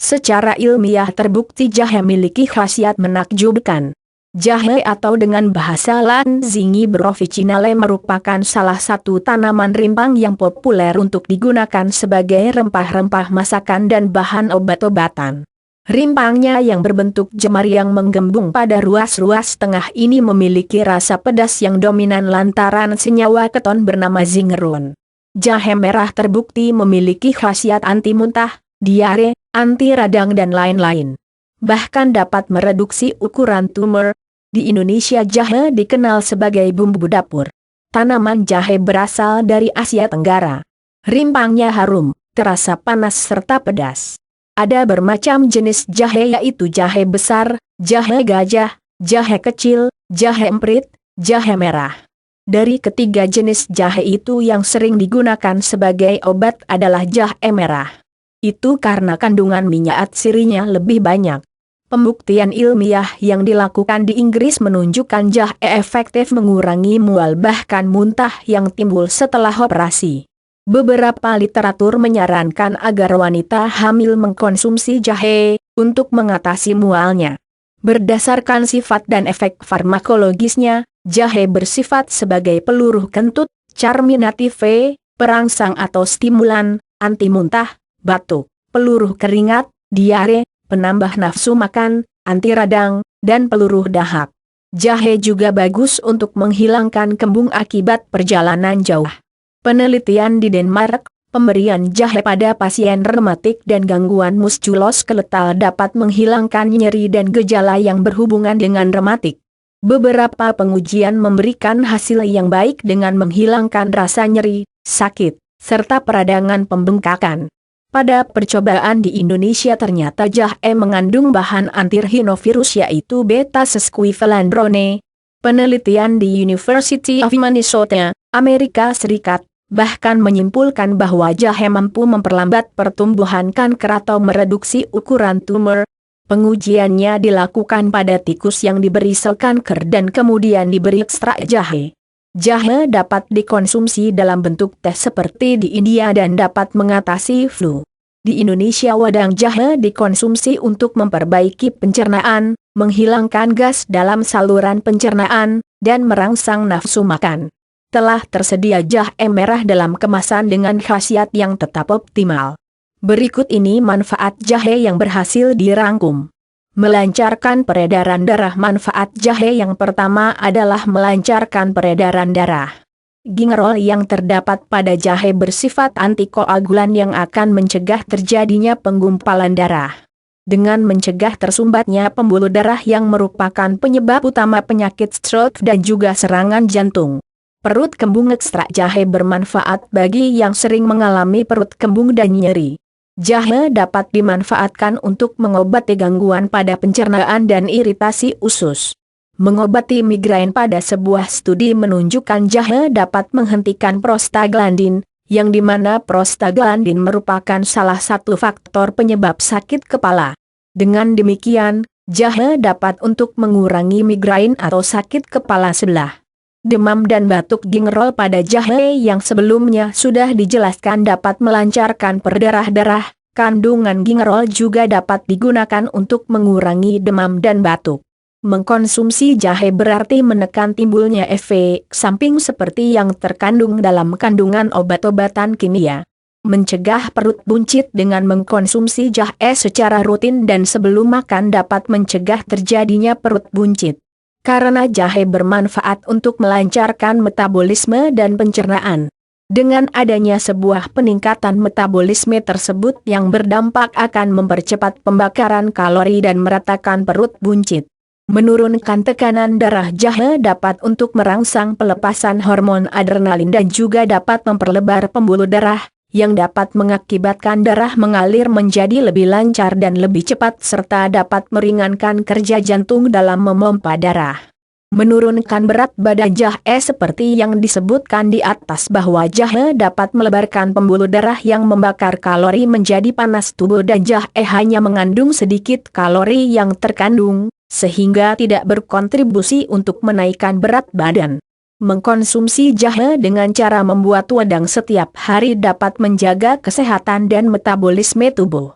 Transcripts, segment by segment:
Secara ilmiah terbukti jahe memiliki khasiat menakjubkan. Jahe atau dengan bahasa lain Zingi Officinale merupakan salah satu tanaman rimpang yang populer untuk digunakan sebagai rempah-rempah masakan dan bahan obat-obatan. Rimpangnya yang berbentuk jemari yang menggembung pada ruas-ruas tengah ini memiliki rasa pedas yang dominan lantaran senyawa keton bernama zingeron. Jahe merah terbukti memiliki khasiat anti muntah, diare, anti radang dan lain-lain. Bahkan dapat mereduksi ukuran tumor. Di Indonesia jahe dikenal sebagai bumbu dapur. Tanaman jahe berasal dari Asia Tenggara. Rimpangnya harum, terasa panas serta pedas. Ada bermacam jenis jahe yaitu jahe besar, jahe gajah, jahe kecil, jahe emprit, jahe merah. Dari ketiga jenis jahe itu yang sering digunakan sebagai obat adalah jahe merah. Itu karena kandungan minyak atsirinya lebih banyak. Pembuktian ilmiah yang dilakukan di Inggris menunjukkan jahe efektif mengurangi mual bahkan muntah yang timbul setelah operasi. Beberapa literatur menyarankan agar wanita hamil mengkonsumsi jahe untuk mengatasi mualnya. Berdasarkan sifat dan efek farmakologisnya, jahe bersifat sebagai peluruh kentut, carminatif, perangsang atau stimulan, anti muntah, batuk, peluruh keringat, diare, penambah nafsu makan, anti radang, dan peluruh dahak. Jahe juga bagus untuk menghilangkan kembung akibat perjalanan jauh. Penelitian di Denmark, pemberian jahe pada pasien rematik dan gangguan muskuloskeletal dapat menghilangkan nyeri dan gejala yang berhubungan dengan rematik. Beberapa pengujian memberikan hasil yang baik dengan menghilangkan rasa nyeri, sakit, serta peradangan pembengkakan. Pada percobaan di Indonesia ternyata jahe mengandung bahan antirhinovirus yaitu beta-sesquifenladrone. Penelitian di University of Minnesota, Amerika Serikat, bahkan menyimpulkan bahwa jahe mampu memperlambat pertumbuhan kanker atau mereduksi ukuran tumor. Pengujiannya dilakukan pada tikus yang diberi sel kanker dan kemudian diberi ekstrak jahe. Jahe dapat dikonsumsi dalam bentuk teh seperti di India dan dapat mengatasi flu. Di Indonesia wadang jahe dikonsumsi untuk memperbaiki pencernaan, menghilangkan gas dalam saluran pencernaan, dan merangsang nafsu makan. Telah tersedia jahe merah dalam kemasan dengan khasiat yang tetap optimal. Berikut ini manfaat jahe yang berhasil dirangkum. Melancarkan peredaran darah. Manfaat jahe yang pertama adalah melancarkan peredaran darah. Gingerol yang terdapat pada jahe bersifat antikoagulan yang akan mencegah terjadinya penggumpalan darah. Dengan mencegah tersumbatnya pembuluh darah yang merupakan penyebab utama penyakit stroke dan juga serangan jantung. Perut kembung. Ekstrak jahe bermanfaat bagi yang sering mengalami perut kembung dan nyeri. Jahe dapat dimanfaatkan untuk mengobati gangguan pada pencernaan dan iritasi usus. Mengobati migrain. Pada sebuah studi menunjukkan jahe dapat menghentikan prostaglandin, yang dimana prostaglandin merupakan salah satu faktor penyebab sakit kepala. Dengan demikian, jahe dapat untuk mengurangi migrain atau sakit kepala sebelah. Demam dan batuk. Gingerol pada jahe yang sebelumnya sudah dijelaskan dapat melancarkan perdarah-darah. Kandungan gingerol juga dapat digunakan untuk mengurangi demam dan batuk. Mengkonsumsi jahe berarti menekan timbulnya efek samping seperti yang terkandung dalam kandungan obat-obatan kimia. Mencegah perut buncit. Dengan mengkonsumsi jahe secara rutin dan sebelum makan dapat mencegah terjadinya perut buncit. Karena jahe bermanfaat untuk melancarkan metabolisme dan pencernaan. Dengan adanya sebuah peningkatan metabolisme tersebut yang berdampak akan mempercepat pembakaran kalori dan meratakan perut buncit. Menurunkan tekanan darah. Jahe dapat untuk merangsang pelepasan hormon adrenalin dan juga dapat memperlebar pembuluh darah, yang dapat mengakibatkan darah mengalir menjadi lebih lancar dan lebih cepat serta dapat meringankan kerja jantung dalam memompa darah. Menurunkan berat badan. Jahe seperti yang disebutkan di atas bahwa jahe dapat melebarkan pembuluh darah yang membakar kalori menjadi panas tubuh dan jahe hanya mengandung sedikit kalori yang terkandung, sehingga tidak berkontribusi untuk menaikkan berat badan. Mengkonsumsi jahe dengan cara membuat wedang setiap hari dapat menjaga kesehatan dan metabolisme tubuh.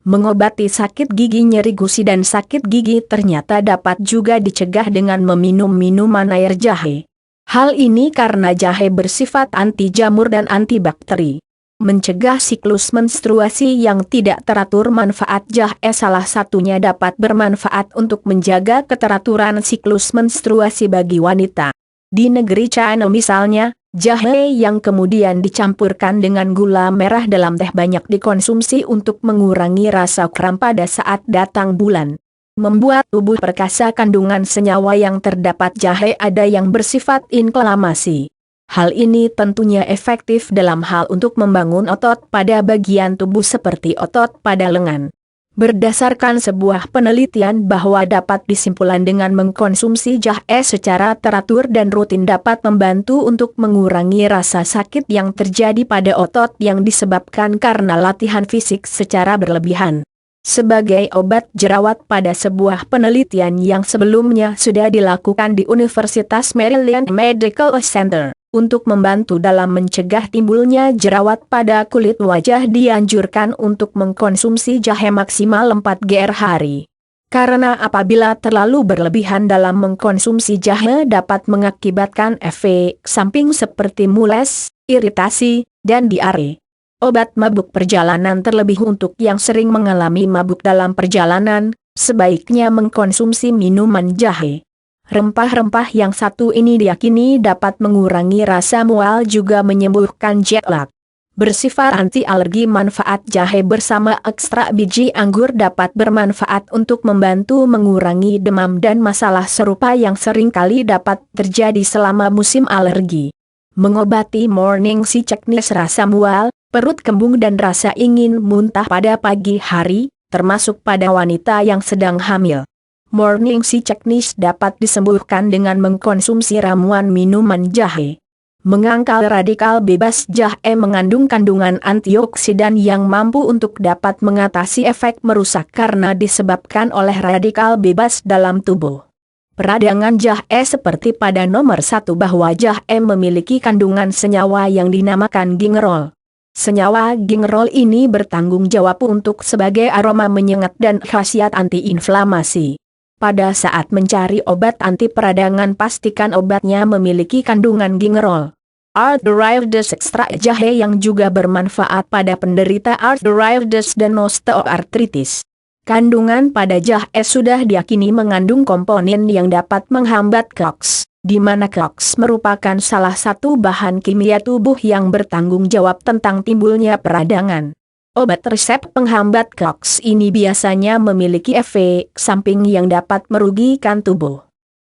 Mengobati sakit gigi, nyeri gusi dan sakit gigi ternyata dapat juga dicegah dengan meminum minuman air jahe. Hal ini karena jahe bersifat anti jamur dan antibakteri. Mencegah siklus menstruasi yang tidak teratur. Manfaat jahe salah satunya dapat bermanfaat untuk menjaga keteraturan siklus menstruasi bagi wanita. Di negeri China misalnya, jahe yang kemudian dicampurkan dengan gula merah dalam teh banyak dikonsumsi untuk mengurangi rasa kram pada saat datang bulan. Membuat tubuh perkasa. Kandungan senyawa yang terdapat jahe ada yang bersifat inflamasi. Hal ini tentunya efektif dalam hal untuk membangun otot pada bagian tubuh seperti otot pada lengan. Berdasarkan sebuah penelitian bahwa dapat disimpulkan dengan mengkonsumsi jahe secara teratur dan rutin dapat membantu untuk mengurangi rasa sakit yang terjadi pada otot yang disebabkan karena latihan fisik secara berlebihan. Sebagai obat jerawat pada sebuah penelitian yang sebelumnya sudah dilakukan di Universitas Maryland Medical Center, untuk membantu dalam mencegah timbulnya jerawat pada kulit wajah dianjurkan untuk mengkonsumsi jahe maksimal 4 gr hari. Karena apabila terlalu berlebihan dalam mengkonsumsi jahe dapat mengakibatkan efek samping seperti mules, iritasi, dan diare. Obat mabuk perjalanan. Terlebih untuk yang sering mengalami mabuk dalam perjalanan, sebaiknya mengkonsumsi minuman jahe. Rempah-rempah yang satu ini diyakini dapat mengurangi rasa mual juga menyembuhkan jet lag. Bersifat anti alergi. Manfaat jahe bersama ekstrak biji anggur dapat bermanfaat untuk membantu mengurangi demam dan masalah serupa yang sering kali dapat terjadi selama musim alergi. Mengobati morning sickness, rasa mual, perut kembung dan rasa ingin muntah pada pagi hari, termasuk pada wanita yang sedang hamil. Morning sickness dapat disembuhkan dengan mengkonsumsi ramuan minuman jahe. Mengangkal radikal bebas. Jahe mengandung kandungan antioksidan yang mampu untuk dapat mengatasi efek merusak karena disebabkan oleh radikal bebas dalam tubuh. Peradangan jahe seperti pada nomor 1 bahwa jahe memiliki kandungan senyawa yang dinamakan gingerol. Senyawa gingerol ini bertanggung jawab untuk sebagai aroma menyengat dan khasiat antiinflamasi. Pada saat mencari obat anti peradangan pastikan obatnya memiliki kandungan gingerol. Arthritis. Ekstrak jahe yang juga bermanfaat pada penderita arthritis dan osteoartritis. Kandungan pada jahe sudah diyakini mengandung komponen yang dapat menghambat COX, di mana COX merupakan salah satu bahan kimia tubuh yang bertanggung jawab tentang timbulnya peradangan. Obat resep penghambat COX ini biasanya memiliki efek samping yang dapat merugikan tubuh.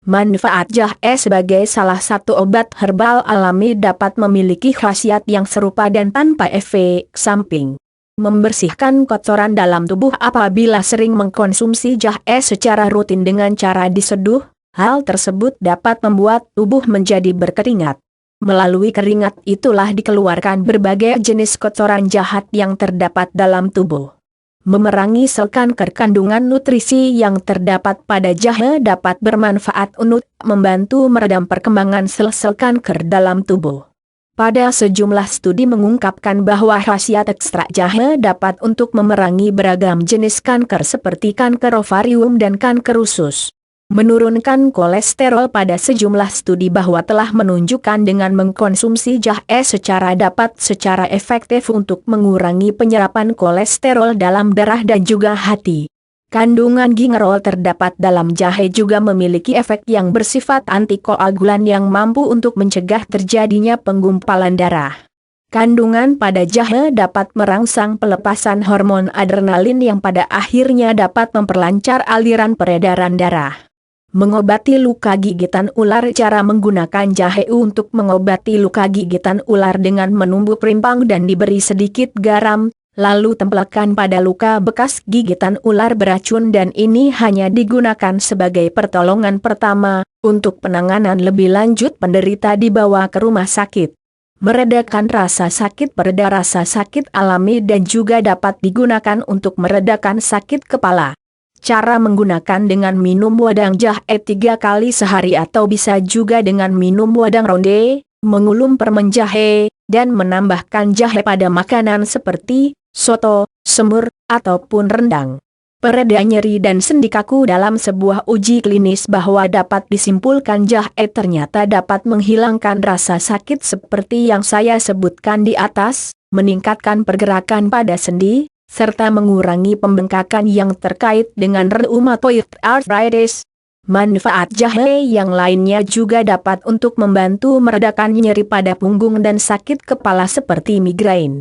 Manfaat jahe sebagai salah satu obat herbal alami dapat memiliki khasiat yang serupa dan tanpa efek samping. Membersihkan kotoran dalam tubuh. Apabila sering mengkonsumsi jahe secara rutin dengan cara diseduh, hal tersebut dapat membuat tubuh menjadi berkeringat. Melalui keringat itulah dikeluarkan berbagai jenis kotoran jahat yang terdapat dalam tubuh. Memerangi sel kanker. Kandungan nutrisi yang terdapat pada jahe dapat bermanfaat untuk membantu meredam perkembangan sel-sel kanker dalam tubuh. Pada sejumlah studi mengungkapkan bahwa khasiat ekstrak jahe dapat untuk memerangi beragam jenis kanker seperti kanker ovarium dan kanker usus. Menurunkan kolesterol. Pada sejumlah studi bahwa telah menunjukkan dengan mengkonsumsi jahe dapat secara efektif untuk mengurangi penyerapan kolesterol dalam darah dan juga hati. Kandungan gingerol terdapat dalam jahe juga memiliki efek yang bersifat antikoagulan yang mampu untuk mencegah terjadinya penggumpalan darah. Kandungan pada jahe dapat merangsang pelepasan hormon adrenalin yang pada akhirnya dapat memperlancar aliran peredaran darah. Mengobati luka gigitan ular. Cara menggunakan jahe untuk mengobati luka gigitan ular dengan menumbuk rimpang dan diberi sedikit garam, lalu tempelkan pada luka bekas gigitan ular beracun dan ini hanya digunakan sebagai pertolongan pertama. Untuk penanganan lebih lanjut penderita dibawa ke rumah sakit. Meredakan rasa sakit. Pereda rasa sakit alami dan juga dapat digunakan untuk meredakan sakit kepala. Cara menggunakan dengan minum wadang jahe 3 kali sehari atau bisa juga dengan minum wadang ronde, mengulum permen jahe, dan menambahkan jahe pada makanan seperti soto, semur, ataupun rendang. Pereda nyeri dan sendi kaku dalam sebuah uji klinis bahwa dapat disimpulkan jahe ternyata dapat menghilangkan rasa sakit seperti yang saya sebutkan di atas, meningkatkan pergerakan pada sendi, serta mengurangi pembengkakan yang terkait dengan rheumatoid arthritis. Manfaat jahe yang lainnya juga dapat untuk membantu meredakan nyeri pada punggung dan sakit kepala seperti migrain.